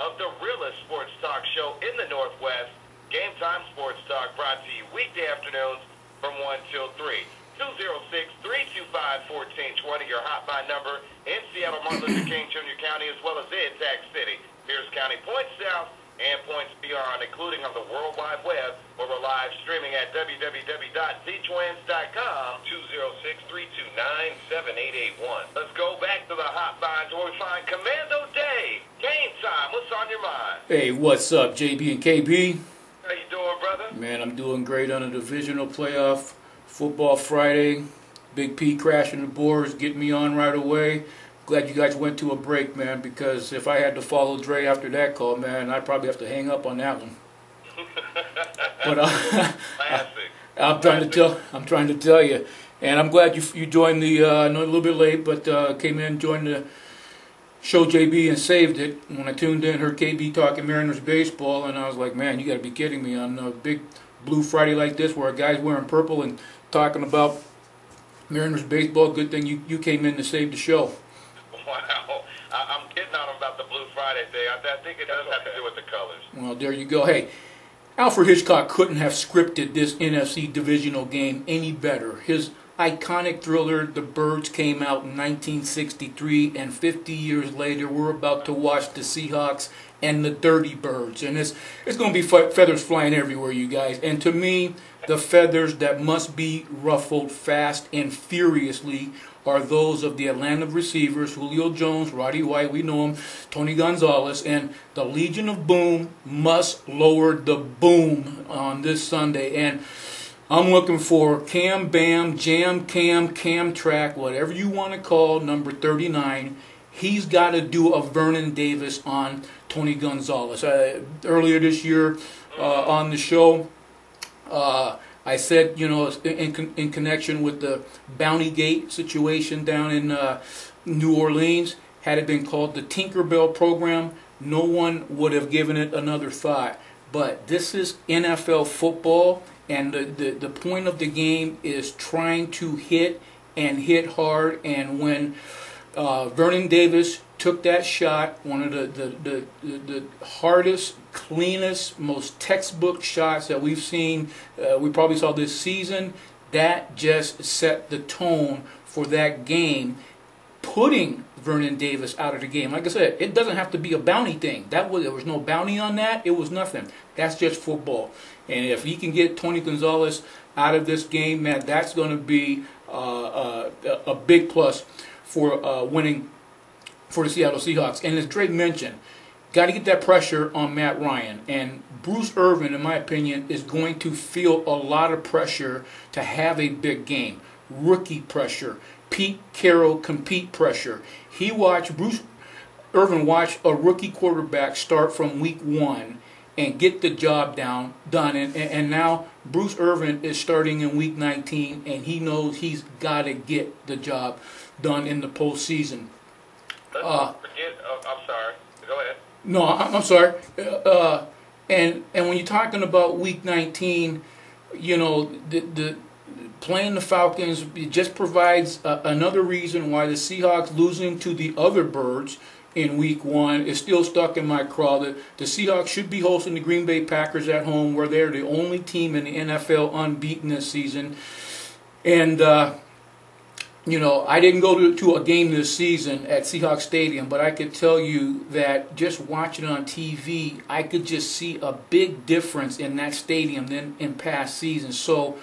of the realest sports talk show in the Northwest, Game Time Sports Talk, brought to you weekday afternoons from 1 till 3. 206-325-1420, your hotline number in Seattle, Martin Luther King Jr. County, as well as in Tax City, Pierce County, points south, and points beyond, including on the World Wide Web, where we're live streaming at www.ztwins.com, 206-329-7881. Let's go back to the hotlines where we find Commando Day. Game time. What's on your mind? Hey, what's up, JB and KB? How you doing, brother? Man, I'm doing great on the Divisional Playoff. Football Friday. Big P crashing the boards, getting me on right away. Glad you guys went to a break, man, because if I had to follow Dre after that call, man, I'd probably have to hang up on that one. But I'm trying to tell you, and I'm glad you joined the. I know a little bit late, but came in, joined the show, JB, and saved it. When I tuned in, heard KB talking Mariners baseball, and I was like, man, you got to be kidding me on a big Blue Friday like this, where a guy's wearing purple and talking about Mariners baseball. Good thing you came in to save the show. Wow. I'm kidding on him about the Blue Friday thing. I think it does have to do with the colors. Well, there you go. Hey, Alfred Hitchcock couldn't have scripted this NFC divisional game any better. His iconic thriller, The Birds, came out in 1963, and 50 years later, we're about to watch the Seahawks and the Dirty Birds. And it's going to be feathers flying everywhere, you guys. And to me, the feathers that must be ruffled fast and furiously are those of the Atlanta receivers, Julio Jones, Roddy White, we know him, Tony Gonzalez, and the Legion of Boom must lower the boom on this Sunday. And I'm looking for Cam Bam, Jam Cam, Cam Track, whatever you want to call, number 39. He's got to do a Vernon Davis on Tony Gonzalez. Earlier this year on the show, I said, you know, in connection with the Bounty Gate situation down in New Orleans, had it been called the Tinkerbell program, no one would have given it another thought. But this is NFL football, and the point of the game is trying to hit and hit hard. And when Vernon Davis took that shot, one of the hardest, cleanest, most textbook shots that we've seen, we probably saw this season, that just set the tone for that game, putting Vernon Davis out of the game. Like I said, it doesn't have to be a bounty thing. There was no bounty on that. It was nothing. That's just football. And if he can get Tony Gonzalez out of this game, man, that's going to be a big plus for winning for the Seattle Seahawks. And as Dre mentioned, got to get that pressure on Matt Ryan. And Bruce Irvin, in my opinion, is going to feel a lot of pressure to have a big game. Rookie pressure. Pete Carroll compete pressure. Bruce Irvin watched a rookie quarterback start from week 1 and get the job done. And now Bruce Irvin is starting in week 19, and he knows he's got to get the job done in the postseason. I'm sorry. Go ahead. No, I'm sorry. And when you're talking about week 19, you know, the playing the Falcons, it just provides another reason why the Seahawks losing to the other Birds in week 1 is still stuck in my craw. The Seahawks should be hosting the Green Bay Packers at home, where they're the only team in the NFL unbeaten this season. And you know, I didn't go to a game this season at Seahawks Stadium, but I could tell you that just watching it on TV, I could just see a big difference in that stadium than in past seasons. So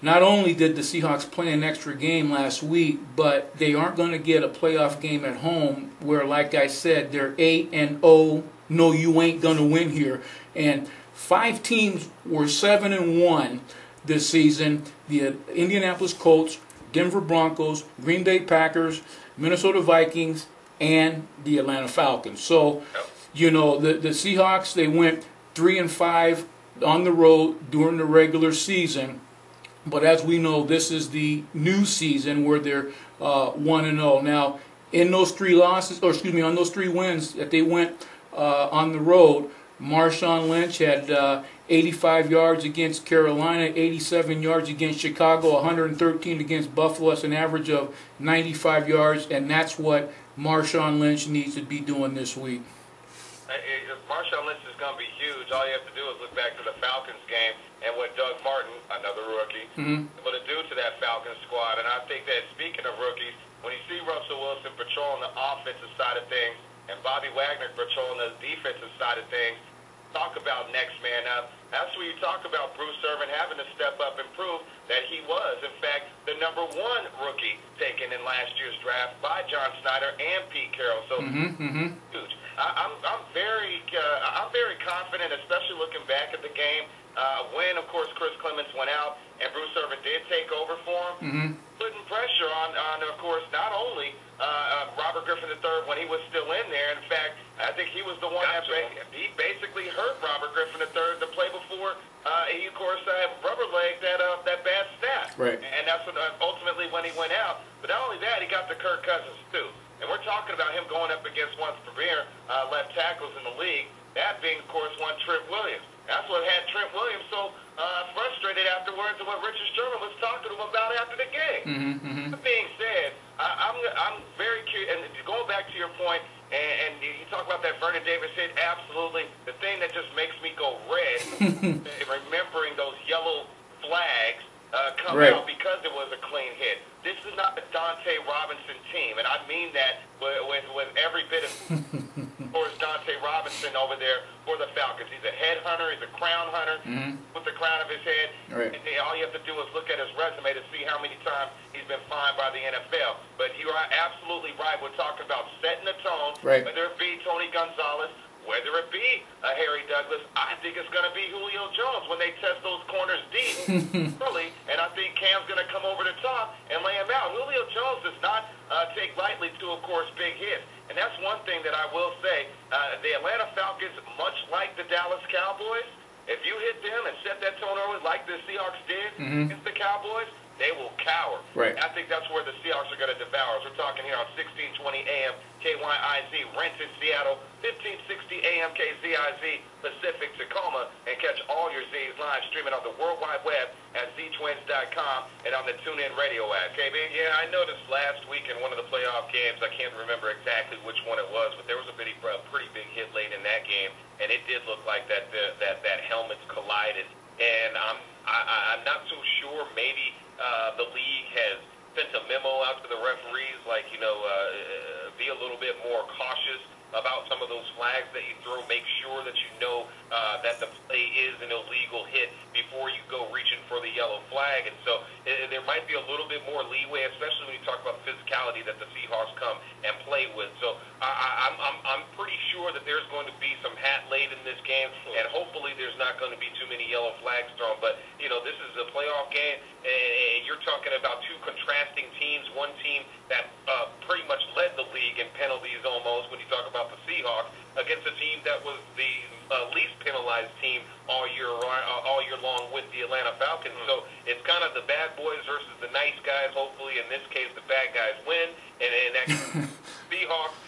not only did the Seahawks play an extra game last week, but they aren't going to get a playoff game at home where, like I said, they're 8-0. No, you ain't going to win here. And 5 teams were 7-1 this season. The Indianapolis Colts, Denver Broncos, Green Bay Packers, Minnesota Vikings, and the Atlanta Falcons. So, you know, the Seahawks, they went 3-5 on the road during the regular season. But as we know, this is the new season where they're 1-0. Now, in those 3 losses, or excuse me, on those 3 wins that they went on the road, Marshawn Lynch had 85 yards against Carolina, 87 yards against Chicago, 113 against Buffalo. That's an average of 95 yards, and that's what Marshawn Lynch needs to be doing this week. Marshawn Lynch is going to be huge. All you have to do is look back to the Falcons game and what Doug Martin, another rookie, able to do to that Falcons squad. And I think that speaking of rookies, when you see Russell Wilson patrolling the offensive side of things and Bobby Wagner patrolling the defensive side of things, talk about next man up. That's where you talk about Bruce Irvin having to step up and prove that he was, in fact, the #1 rookie taken in last year's draft by John Snyder and Pete Carroll. So huge. I'm very confident, especially looking back at the game when, of course, Chris Clemens went out and Bruce Irvin did take over for him, putting pressure on, of course, not only Robert Griffin III when he was still in there. In fact, I think he was the one that he basically hurt Robert Griffin III the play before he, of course, rubber-legged that bad snap. Right. And that's when, ultimately when he went out. But not only that, he got to Kirk Cousins, too. And we're talking about him going up against one of the premier left tackles in the league, that being, of course, one Trent Williams. That's what had Trent Williams so frustrated afterwards and what Richard Sherman was talking to him about after the game. That being said, I'm very curious, and going back to your point, and you talk about that Vernon Davis hit, absolutely. The thing that just makes me go red, remembering those yellow flags come out because it was a clean hit. This is not a Dante Robinson team, and I mean that with every bit of course, Dante Robinson over there for the Falcons. He's a head hunter. He's a crown hunter with the crown of his head. Right. And all you have to do is look at his resume to see how many times he's been fined by the NFL. But you are absolutely right. We're talking about setting the tone, whether it be Tony Gonzalez, whether it be Harry Douglas. I think it's going to be Julio Jones when they test those corners deep early, and I think Cam's going to come over the top and lay him out. Julio Jones does not take lightly to, of course, big hits. And that's one thing that I will say. The Atlanta Falcons, much like the Dallas Cowboys, if you hit them and set that tone early like the Seahawks did against the Cowboys, they will cower. Right. I think that's where the Seahawks are going to devour us. We're talking here on 1620 AM KYIZ, Renton, Seattle, 1560 AM KZIZ, Pacific, Tacoma, and catch all your Z's live streaming on the World Wide Web at ztwins.com and on the TuneIn Radio app. KB? Yeah, I noticed last week in one of the playoff games, I can't remember exactly which one it was, but there was a pretty big hit late in that game, and it did look like that helmets collided. And I'm not so sure. Maybe the league has sent a memo out to the referees, like, be a little bit more cautious about some of those flags that you throw. Make sure that you know that the play is an illegal hit before you go reaching for the yellow flag. And so there might be a little bit more leeway, especially when you talk about the physicality that the Seahawks come and play with. So I'm pretty sure that there's going to be some hat laid in this game, and hopefully there's not going to be too many yellow flags thrown. But, this is a playoff game, and you're talking about two contrasting teams. One team that pretty much led the league in penalties almost when you talk about the Seahawks against a team that was the least penalized team all year long with the Atlanta Falcons. So it's kind of the bad boys versus the nice guys. Hopefully, in this case, the bad guys win, and that Seahawks.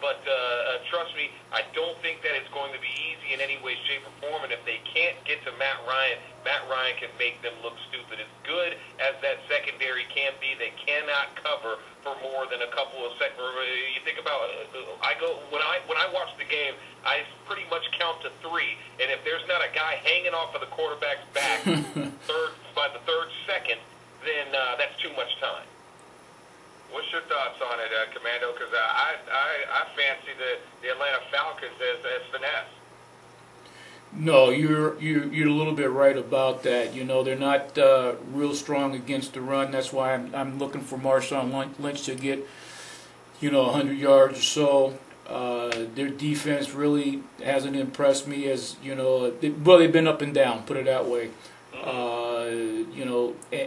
But trust me, I don't think that it's going to be easy in any way, shape, or form. And if they can't get to Matt Ryan can make them look stupid. As good as that secondary can be, they cannot cover for more than a couple of seconds. You think about when I watch the game, I pretty much count to 3, and if there's not a guy hanging off of the quarterback's back by the third second, then that's too much time. What's your thoughts on it, Commando? Because I fancy the Atlanta Falcons as finesse. No, you're a little bit right about that. They're not real strong against the run. That's why I'm looking for Marshawn Lynch to get 100 yards or so. Their defense really hasn't impressed me as they've been up and down. Put it that way.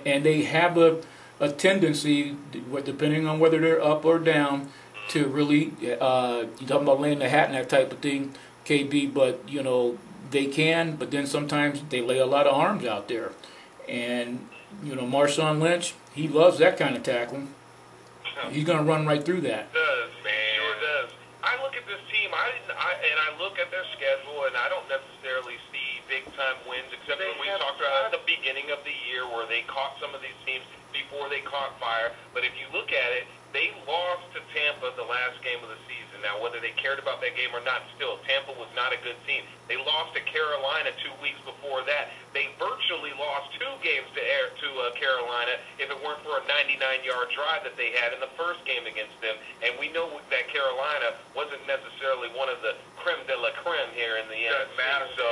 And they have a tendency, depending on whether they're up or down, to really you're talking about laying the hat and that type of thing, KB. But they can, but then sometimes they lay a lot of arms out there. And, Marshawn Lynch, he loves that kind of tackle. He's going to run right through that. He does, man. Sure does. I look at this team, and I look at their schedule, and I don't necessarily see big-time wins, except when we talked about at the beginning of the year where they caught some of these teams before they caught fire. But if you look at it, they lost to Tampa the last game of the season. season. Now, whether they cared about that game or not, still, Tampa was not a good team. They lost to Carolina 2 weeks before that. They virtually lost 2 games to Carolina if it weren't for a 99-yard drive that they had in the first game against them. And we know that Carolina wasn't necessarily one of the creme de la creme here in the NFC. Doesn't matter. So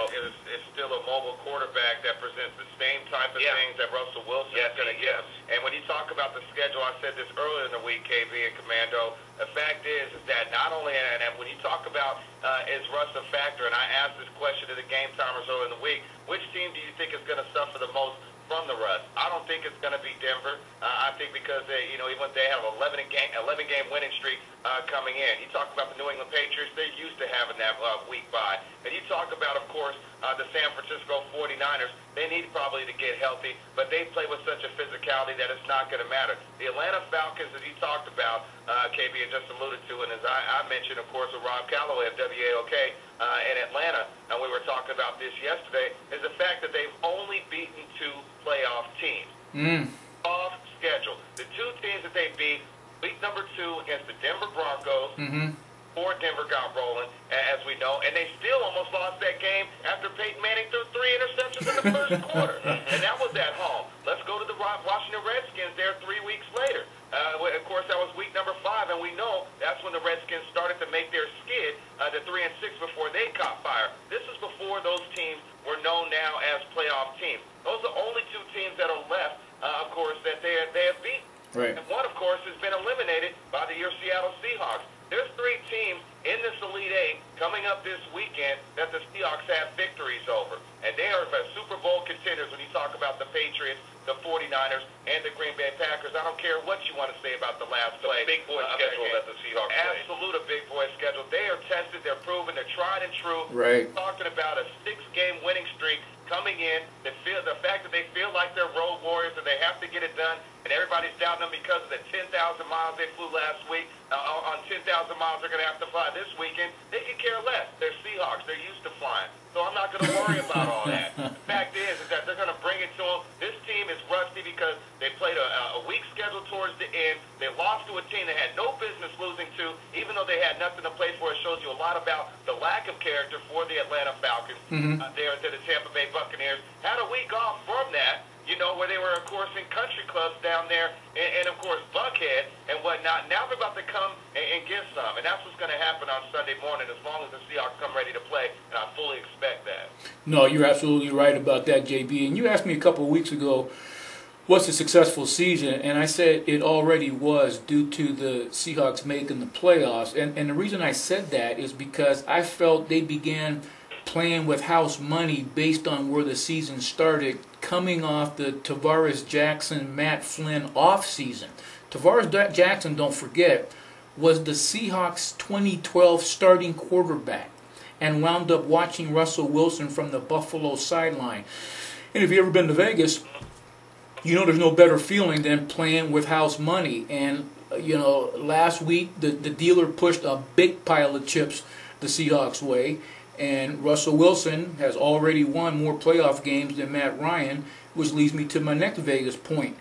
it's still a mobile quarterback that presents the same type of things that Russell Wilson is going to give. And when you talk about the schedule, I said this earlier in the week, KB and Commando, the fact is that not only, and when you talk about is Russ a factor, and I asked this question to the game timers earlier in the week, which team do you think is going to suffer the most from the Russ? I don't think it's going to be Denver. I think because they have an 11-game winning streak coming in. You talk about the New England Patriots, they're used to having that week bye. And you talk about, of course, the San Francisco 49ers. They need probably to get healthy, but they play with such a physicality that it's not going to matter. The Atlanta Falcons, as you talked about, KB had just alluded to, and as I mentioned, of course, with Rob Calloway of WAOK in Atlanta, and we were talking about this yesterday, is the fact that they've only beaten 2 playoff teams. Off schedule. The 2 teams that they beat, week number 2 against the Denver Broncos, before Denver got rolling, as we know, and they still almost lost that game after Peyton Manning threw 3 interceptions in the first quarter, and that was at home. Let's go to the Washington Redskins there 3 weeks later. Of course, that was week number 5, and we know that's when the Redskins started to make their skid to 3-6 before they caught fire. This is before those teams were known now as playoff teams. Those are the only 2 teams that are left, of course, that they have beaten. Right. And one, of course, has been eliminated by your Seattle Seahawks. There's 3 teams in this Elite 8 coming up this weekend that the Seahawks have victories over. And they are Super Bowl contenders when you talk about the Patriots, the 49ers, and the Green Bay Packers. I don't care what you want to say about the last play. Big boy schedule that the Seahawks play. Absolute a big boy schedule. They are tested. They're proven. They're tried and true. Right. We're talking about a 6-game winning streak coming in. The fact that they feel like they're road warriors and they have to get it done, and everybody's doubting them because of the 10,000 miles they flew last week. On 10,000 miles they're going to have to fly this weekend. They could care less. They're Seahawks. They're used to flying. So I'm not going to worry about all that. The fact is that they're going to bring it to them. This team is rusty because they played a weak schedule towards the end. They lost to a team they had no business losing to, even though they had nothing to play for. It shows you a lot about the lack of character for the Atlanta Falcons there to the Tampa Bay Buccaneers. Had a week off from that, where they were, of course, in country clubs down there, and of course, Buckhead and whatnot. Now they're about to come and get some, and that's what's going to happen on Sunday morning as long as the Seahawks come ready to play, and I fully expect that. No, you're absolutely right about that, JB. And you asked me a couple of weeks ago, what's a successful season? And I said it already was due to the Seahawks making the playoffs. And the reason I said that is because I felt they began playing with house money based on where the season started, coming off the Tavares Jackson, Matt Flynn off season. Tavares Jackson, don't forget, was the Seahawks 2012 starting quarterback and wound up watching Russell Wilson from the Buffalo sideline. And if you've ever been to Vegas, you know there's no better feeling than playing with house money. And, last week the dealer pushed a big pile of chips the Seahawks' way. And Russell Wilson has already won more playoff games than Matt Ryan, which leads me to my next Vegas point.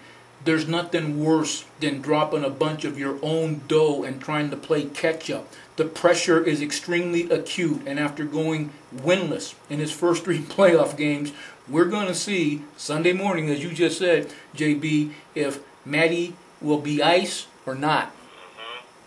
There's nothing worse than dropping a bunch of your own dough and trying to play catch-up. The pressure is extremely acute, and after going winless in his first 3 playoff games, we're going to see Sunday morning, as you just said, JB, if Matty will be ice or not.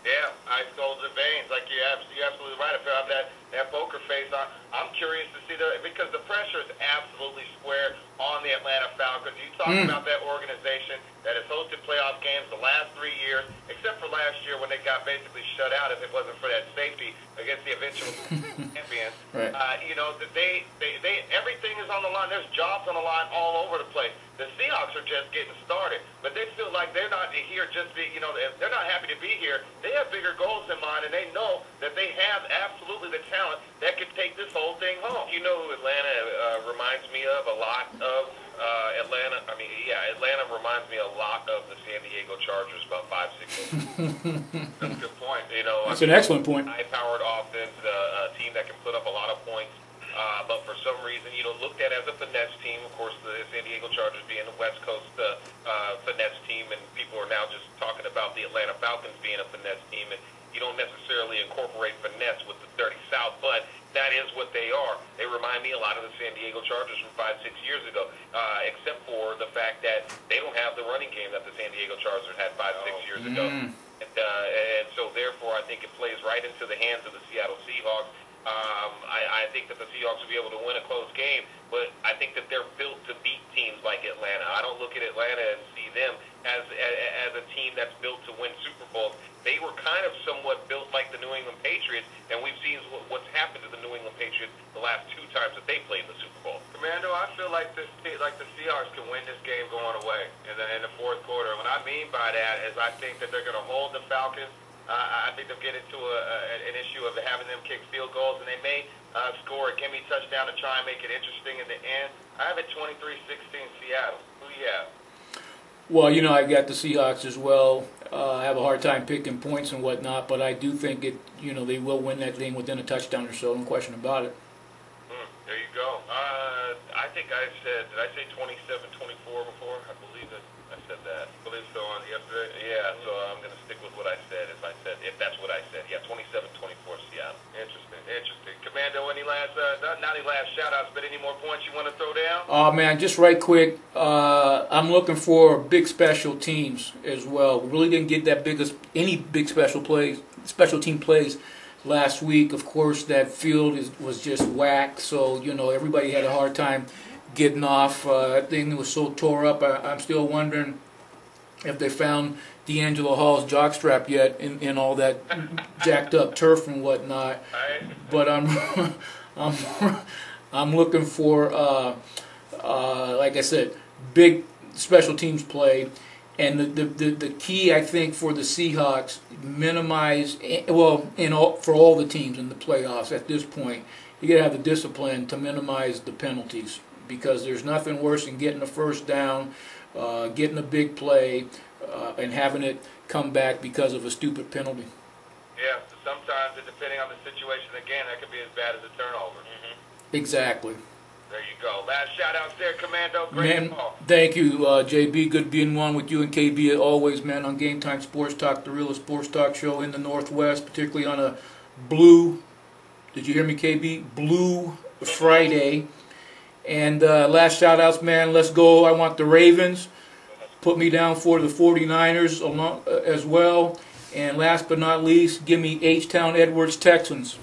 Yeah, ice cold in the veins, like you're absolutely right. If you have that poker face on, I'm curious to see because the pressure is absolutely square on the Atlanta Falcons. You talk about that organization that has hosted playoff games the last 3 years, except for last year when they got basically shut out if it wasn't for that safety against the eventual champions. Right. That they everything is on the line. There's jobs on the line all over the place. The Seahawks are just getting started, but they feel like they're not here just to, they're not happy to be here. They have bigger goals in mind, and they know that they have absolutely the talent that could take this whole thing home. You know who Atlanta reminds me of a lot of? Atlanta reminds me a lot of the San Diego Chargers about 5-6 years ago. That's a good point. That's an excellent point. High-powered offense, a team that can put up a lot of points. But for some reason, looked at as a finesse team. Of course, the San Diego Chargers being the West Coast finesse team, and people are now just talking about the Atlanta Falcons being a finesse team. you don't necessarily incorporate finesse with the dirty South, but that is what they are. They remind me a lot of the San Diego Chargers from 5-6 years ago, except for the fact that they don't have the running game that the San Diego Chargers had 5-6 years ago. And so, therefore, I think it plays right into the hands of the Seattle Seahawks. I think that the Seahawks will be able to win a close game, but I think that they're built to beat teams like Atlanta. I don't look at Atlanta and see them as a team that's built to win Super Bowls. They were kind of somewhat built like the New England Patriots, and we've seen what's happened to the New England Patriots the last 2 times that they played in the Super Bowl. Commando, I feel like the Seahawks can win this game going away in the fourth quarter. What I mean by that is I think that they're going to hold the Falcons. I think they'll get into an issue of having them kick field goals, and they may score a gimme touchdown to try and make it interesting in the end. I have it 23-16 Seattle. Who do you have? Well, you know, I got the Seahawks as well. I have a hard time picking points and whatnot, but I do think they will win that game within a touchdown or so. No question about it. There you go. I think did I say 27-24 before? I believe it. I said that. I believe so on yesterday. Yeah, so I'm going to stick with what I said if that's what I said. Yeah, 27-24 Seattle. Interesting. Commando, any last, not any last shout-outs, but any more points you want to throw down? Oh, man, just right quick, I'm looking for big special teams as well. We really didn't get any big special team plays last week. Of course, that field was just whack, so, everybody had a hard time getting off. That thing was so tore up. I'm still wondering if they found D'Angelo Hall's jockstrap yet in all that jacked up turf and whatnot. But I'm looking for like I said, big special teams play, and the key I think for the Seahawks minimize for all the teams in the playoffs at this point, you gotta have the discipline to minimize the penalties, because there's nothing worse than getting a first down, getting a big play, and having it come back because of a stupid penalty. Yeah, sometimes, depending on the situation, again, that could be as bad as a turnover. Exactly. There you go. Last shout-outs there, Commando. Great call. Thank you, JB. Good being one with you and KB as always, man, on Game Time Sports Talk, the realest sports talk show in the Northwest, particularly on a blue, did you hear me, KB? Blue Friday. And last shout-outs, man, let's go. I want the Ravens. Put me down for the 49ers as well. And last but not least, give me H-Town Edwards Texans.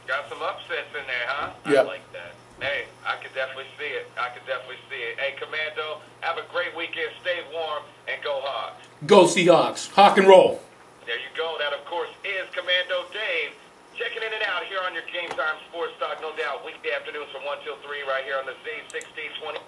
Got some upsets in there, huh? Yep. I like that. Hey, I could definitely see it. Hey, Commando, have a great weekend. Stay warm and go Hawks. Go Seahawks. Hawk and roll. There you go. That, of course, is Commando Dave. Checking in and out here on your Game Time Sports Talk, no doubt. Weekday afternoons from 1 till 3 right here on the Z 1620.